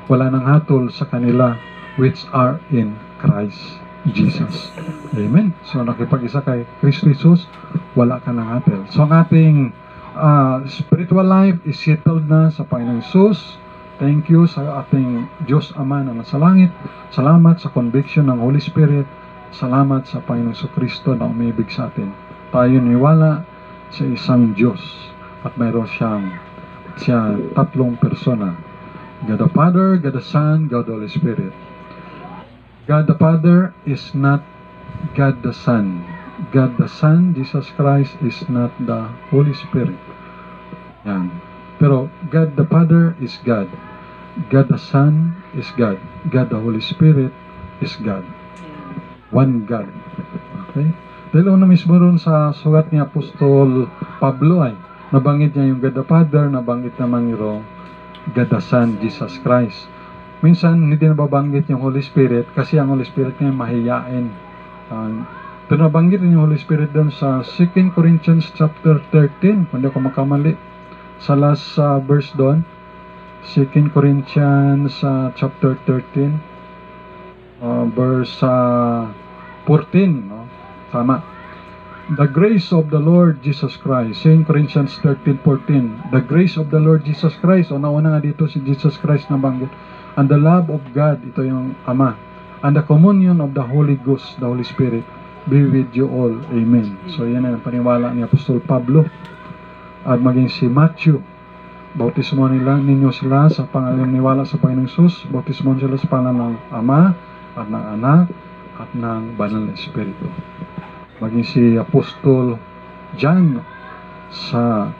Wala nang hatol sa kanila which are in Christ Jesus. Amen. So nakipag-isa kay Kristo Jesus, wala ka nang hatol. So ang ating spiritual life is settled na sa Panginoong Jesus. Thank you sa ating Diyos Ama na nasa langit. Salamat sa conviction ng Holy Spirit. Salamat sa Panginoong Kristo na umibig sa atin. Tayo niwala sa isang Diyos at mayroon siya tatlong persona. God the Father, God the Son, God the Holy Spirit. God the Father is not God the Son. God the Son, Jesus Christ, is not the Holy Spirit. Yan. Pero God the Father is God. God the Son is God. God the Holy Spirit is God. One God. Okay? Dahil una mismo ron sa sulat ni Apostol Pablo ay nabanggit niya yung God the Father, nabanggit naman yung God the Son, Jesus Christ. Minsan, hindi nababanggit yung Holy Spirit kasi ang Holy Spirit niya mahiyain. Pero nabanggit rin yung Holy Spirit doon sa 2 Corinthians chapter 13, kung di ako makamali. Sa last verse doon, 2 Corinthians chapter 13, verse 14. No? Tama. The grace of the Lord Jesus Christ, 2 Corinthians 13:14. The grace of the Lord Jesus Christ, o nauna nga dito si Jesus Christ na banggit. And the love of God, ito yung Ama. And the communion of the Holy Ghost, the Holy Spirit, be with you all. Amen. So yan ang paniwala ni Apostol Pablo. At maging si Matthew, bautismo ninyo sila sa pangalan niwala sa Panginoong Jesus, bautismo sila sa pangalan ng Ama, at ng Anak, at ng Banal na Espiritu. Maging si Apostol John sa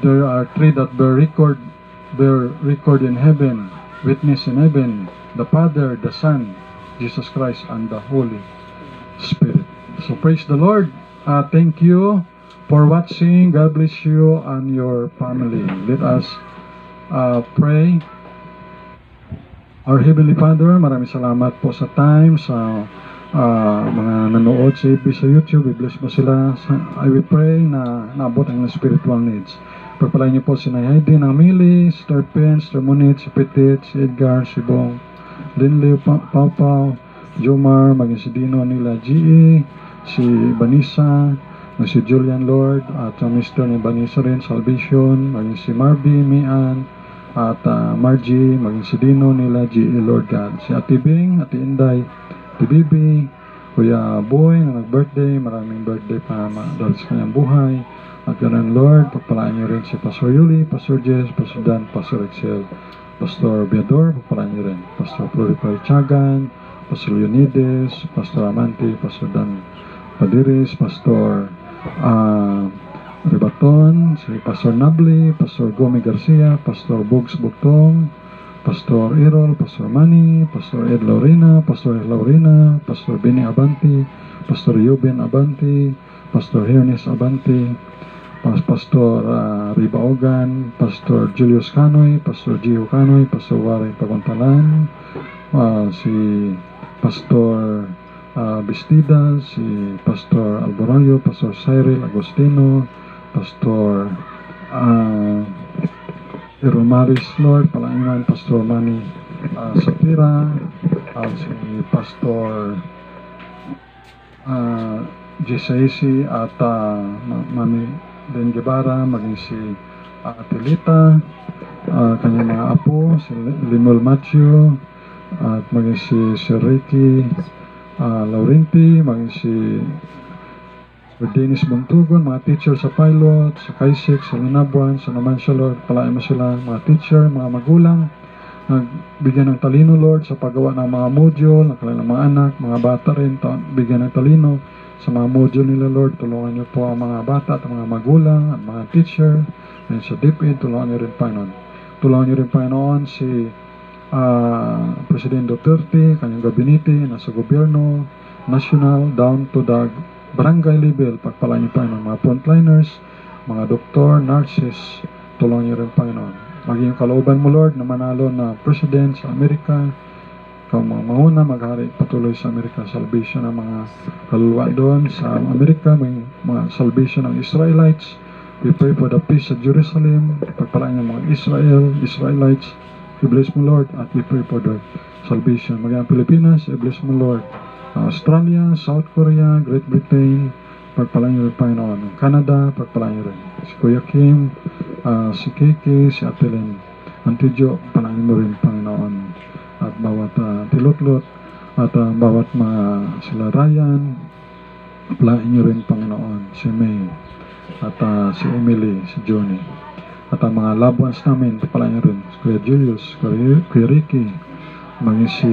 there are three that bear record in heaven, witness in heaven, the Father, the Son, Jesus Christ, and the Holy Spirit. So praise the Lord. Thank you for watching. God bless you and your family. Let us pray. Our Heavenly Father, maraming salamat po sa time, sa mga nanood sa YouTube. I-bless mo sila. I will pray na naabot ang spiritual needs. Pagpalain niyo po si Nay Heidi ng Mili, si Terpen, si Termonit, si Petit, si Edgar, si Bong, Linley, Pau, Jomar, maging si Dino nila, G.E., si Vanessa, si Julian Lord, at Mr. ni Vanessa rin, Salvation, maging si Marby, Mian, at Margie, maging si Dino nila, G.E. Lord God, si Ate Bing, Ate Inday, Ate Bibi, Kuya Boy na nag-birthday, maraming birthday pa dahil sa kanyang buhay. At ganun Lord, pagpalaan niyo rin si Pastor Yuli, Pastor Jess, Pastor Dan, Pastor Excel, Pastor Biador, pagpalaan niyo rin Pastor Florify Chagan, Pastor Leonides, Pastor Amante, Pastor Dan Padiris, Pastor Ribaton, si Pastor Nabli, Pastor Gomi Garcia, Pastor Bugs Bugtong, Pastor Errol, Pastor Manny, Pastor Ed Laurina, Pastor Ed Laurina, Pastor Benny Abanti, Pastor Yuben Abanti, Pastor Hernes Abanti, Pastor Riba Ogan, Pastor Julius Canoy, Pastor Gio Canoy, Pastor Warren Paguntalan, si Pastor Bistida, si Pastor Alborayo, Pastor Cyril Agostino, Pastor Romaris Lord, Palaingan, Pastor Manny Sapira, si Pastor J.C. at Mami Den Guevara, maging si Atilita, kanyang mga apo, si Limol Matthew, at maging si Ricky Laurenti, maging si Dennis Buntugon, mga teacher sa pilot, sa Kaisik, sa Linabuan, sa Numancia Lord, palain mo sila, mga teacher, mga magulang, nagbigyan ng talino Lord sa paggawa ng mga module, ng kanilang mga anak, mga bata rin, bigyan ng talino, Sa mga module nila, Lord, tulungan niyo po ang mga bata at mga magulang, ang mga teacher, and sa DepEd, tulungan niyo rin, Panginoon. Tulungan niyo rin, Panginoon, si President Duterte, kanyang gabinete, nasa gobyerno, national, down to the barangay level. Pagpalain niyo, Panginoon, mga frontliners, mga doktor, nurses, tulungan niyo rin, Panginoon. Maging kalooban mo, Lord, na manalo na President sa Amerika, ikaw mga mauna, maghari patuloy sa Amerika, salvation ng mga kaluluwa doon sa Amerika, may mga salvation ng Israelites. We pray for the peace of Jerusalem, pagpalain ng mga Israelites, i-bless mo, Lord, at we pray for the salvation. Maging ang Pilipinas, i-bless mo, Lord. Australia, South Korea, Great Britain, pagpalain niyo rin, Panginoon. Canada, pagpalain niyo rin. Si Kuya Kim, si Kiki, si Atelin, Antijo, pagpalain mo rin, Panginoon. At bawat tilutlot, at bawat mga sila Ryan, pagpalain niyo rin, Panginoon. Si May, at si Emily, si Johnny. At ang mga loved ones namin, pagpalain niyo rin. Si Kuya Julius, Kuya Ricky, maging si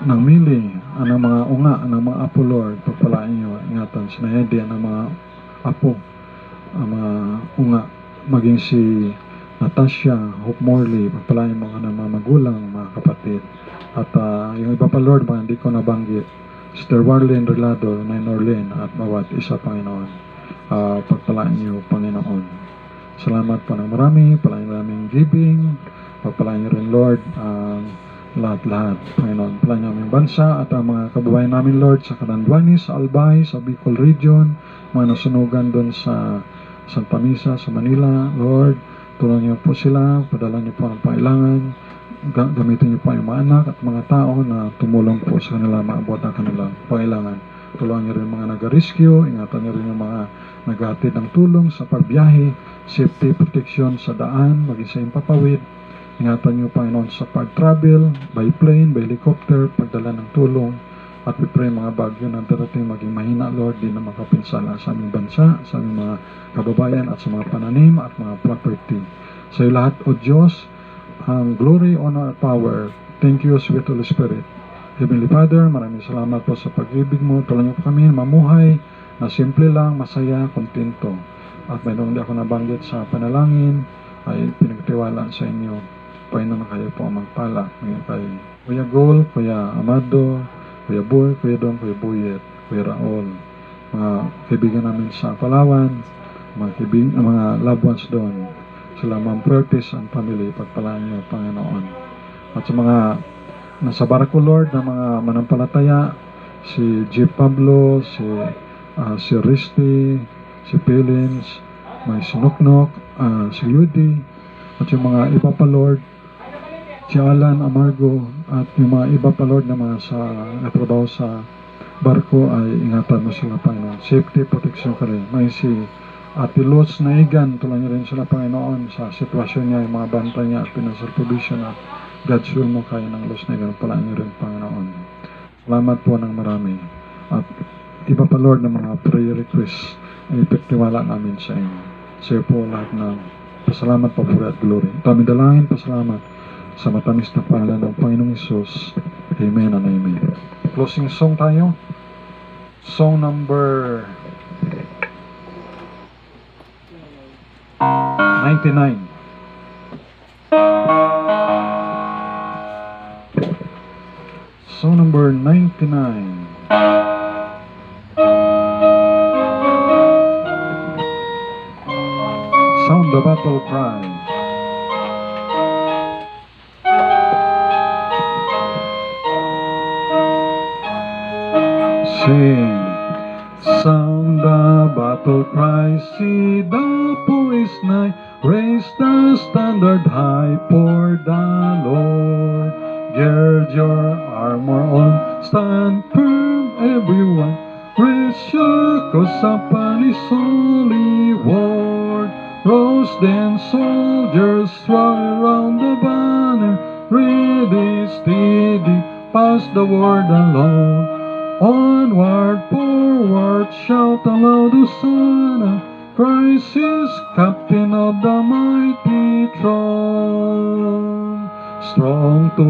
ng mili, ang mga unga, ang mga apo, Lord, pagpalain niyo, ingatan, sinayadi, ang mga apo, ang mga unga, maging si Natasha, Hope Morley, pagpalain mo ng mga magulang, mga kapatid, at yung iba pa, Lord, mga hindi ko nabanggit, Sister Warlene Relado, Nay Norlene, at bawat isa, Panginoon, pagpalain niyo, Panginoon. Salamat po ng marami, palain naming giving, pagpalain niyo rin, Lord, lahat-lahat, Panginoon. Palain niyo aming bansa at ang mga kababayan namin, Lord, sa Catanduanes, sa Albay, sa Bicol Region, mga nasunugan doon sa Santa Misa, sa Manila, Lord, tulungan niyo po sila, padala niyo po ang pangailangan, gamitin niyo po yung mga anak at mga tao na tumulong po sa kanila, maabot ang kanilang pangailangan. Tulungan niyo rin mga nag-rescue, ingatan niyo rin yung mga naghahatid ng tulong sa pagbiyahe, safety protection sa daan, maging sa impapawid. Ingatan niyo, Panginoon, sa pag-travel, by plane, by helicopter, pagdala ng tulong, at we pray mga bagyo na darating maging mahina, Lord, di na makapinsala sa aming bansa, sa aming mga kababayan, at sa mga pananim at mga property. Sa iyo lahat, O Diyos, ang glory, honor, at power. Thank you, sweet Holy Spirit. Heavenly Father, maraming salamat po sa pag-ibig mo. Tulungan niyo po kami mamuhay na simple lang, masaya, kontento. At mayroong hindi ako nabanggit sa panalangin, ay pinagtiwalaan sa inyo. Panginoon, kayo po ang magpala. Ngayon kay Kuya Gol, Kuya Amado, Kuya Boy, Kuya Dong, Kuya Buyet, Kuya Raul, mga kaibigan namin sa Palawan, mga loved ones doon, sila Ma'am Curtis and family, pagpalaan niyo, Panginoon. At sa mga nasa barko, Lord, na mga manampalataya, si J. Pablo, si Risty, si Pilins, may sinuknok, si Yudi, at yung mga iba pa, Lord, si Alan Amargo, at yung mga iba pa, Lord, na mga trabaho sa barko, ay ingatan mo sila, Panginoon. Safety, protection ka rin. May si Ate Luz Naigan, tulungan niyo rin sila, Panginoon, sa sitwasyon niya, yung mga bantay niya at financial provision, at God's will mo kayo ng Luz Naigan, palaan niyo rin, Panginoon. Salamat po ng marami. At iba pa, Lord, ng mga prayer requests, ay ipagtiwala namin sa inyo. Sa iyo po lahat ng pasalamat, papuri at glory. Ito aming dalangin, pasalamat sa matamis na pangalan ng Panginoong Isus. Amen and amen. Closing song tayo. Song number 99. Song number 99. Sound the battle cry. Sing, sound the battle cry, see the foe is nigh, raise the standard high for the Lord. Gird your armor on, stand firm everyone, raise your cross upon his holy word. Rose then soldiers rally round the banner, ready, steady, pass the word along. Onward, forward, shout aloud, Hosanna, Christ is captain of the mighty throne. Strong to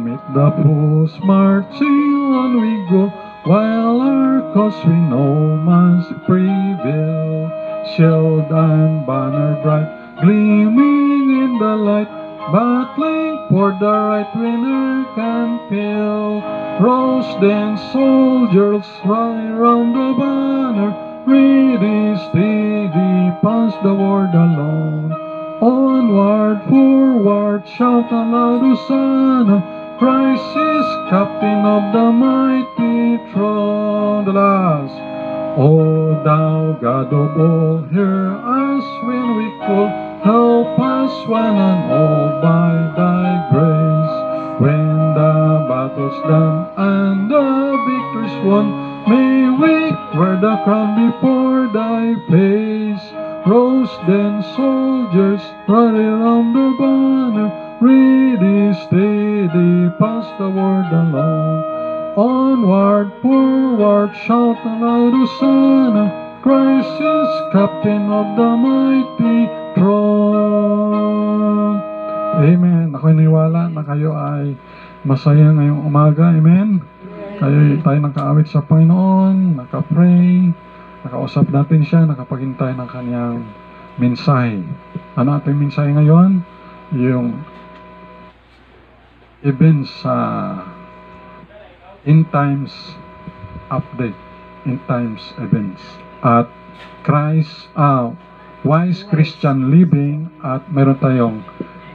meet the foes, marching on we go, while our cause we know must prevail. Shield and banner bright, gleaming in the light, battling for the right winner can pale. Rose then soldiers rally round the banner, ready, steady, pass the word along. Onward, forward, shout aloud, Hosanna, Christ is captain of the mighty throne. The last. O thou God of all, hear us when we call, help us one and all by thy grace. When the battle's done and the victory's won, may we wear the crown before thy face. Rose then soldiers, rally round the banner, ready, steady, pass the word along. Onward, forward, shout aloud, Hosanna, Christ is captain of the mighty throne. Amen. Ako'y naniwala na kayo ay masaya ngayong umaga. Amen. Tayo nakaawit sa Panginoon, nakapray, nakausap natin siya, nakapaghintay ng kanyang mensahe. Ano ating mensahe ngayon? Yung events sa end times update, end times events, at Christ, wise Christian living, at meron tayong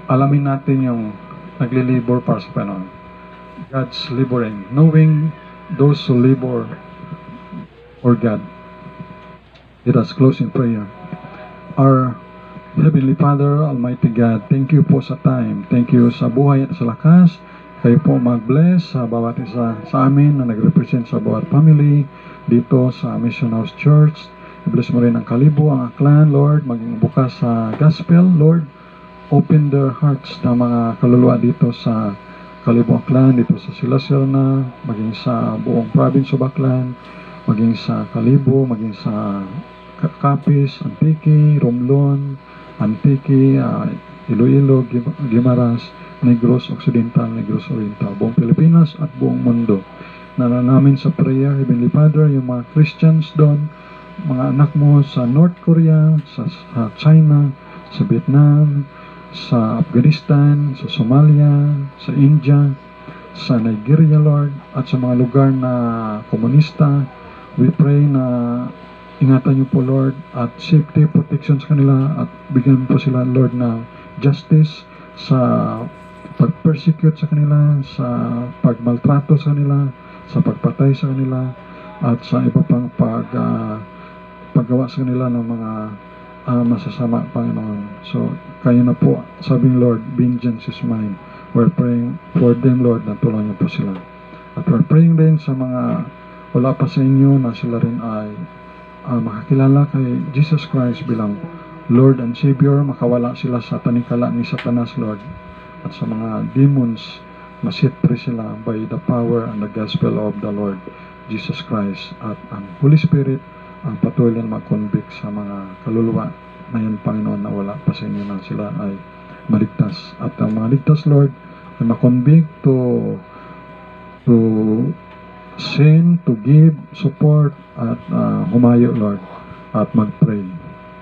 alamin natin yung naglilibor para sa Panginoon. God's laboring, knowing those who labor for God. Let us close in prayer. Our Heavenly Father, Almighty God, thank you po sa time. Thank you sa buhay at sa lakas. Kayo po mag-bless sa bawat isa sa amin na nag-represent sa bawat family dito sa Mission House Church. I-bless mo rin ang Kalibo, ang Aklan, Lord, maging bukas sa gospel, Lord. Open their hearts ng mga kaluluwa dito sa Kalibo Aklan, dito sa Silaserna, maging sa buong province of Aklan, maging sa Kalibo, maging sa Capiz, Antique, Romblon, Antique, Iloilo, Guimaras, Negros Occidental, Negros Oriental, buong Pilipinas at buong mundo. Nara namin sa prayer, Heavenly Father, yung mga Christians doon, mga anak mo sa North Korea, sa China, sa Vietnam, sa Afghanistan, sa Somalia, sa India, sa Nigeria, Lord, at sa mga lugar na komunista. We pray na ingatan niyo po, Lord, at safety, protection sa kanila, at bigyan po sila, Lord, na justice sa pag-persecute sa kanila, sa pagmaltrato sa kanila, sa pagpatay sa kanila, at sa iba pang paggawa sa kanila ng mga masasama, Panginoon. So, kayo na po, sabing Lord, vengeance is mine. We're praying for them, Lord, na tulungan niyo po sila. At we're praying din sa mga wala pa sa inyo na sila rin ay makakilala kay Jesus Christ bilang Lord and Savior, makawala sila sa tanikala ni Satanas, Lord, at sa mga demons, maset free sila by the power and the gospel of the Lord Jesus Christ, at ang Holy Spirit ang patuloy na mag-convict sa mga kaluluwa na yun, Panginoon, na wala pa sa inyo na sila ay maligtas. At ang mga ligtas, Lord, ay mag-convict to send, to give support, at humayo, Lord, at mag-pray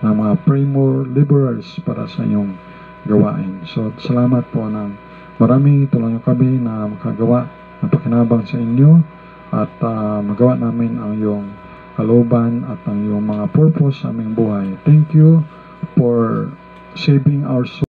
na mga pray more laborers para sa inyong gawain. So, salamat po ng marami. Tulungan niyo kami na makagawa ng pakinabang sa inyo, at magawa namin ang iyong kalooban at ang iyong mga purpose sa aming buhay. Thank you for saving our soul.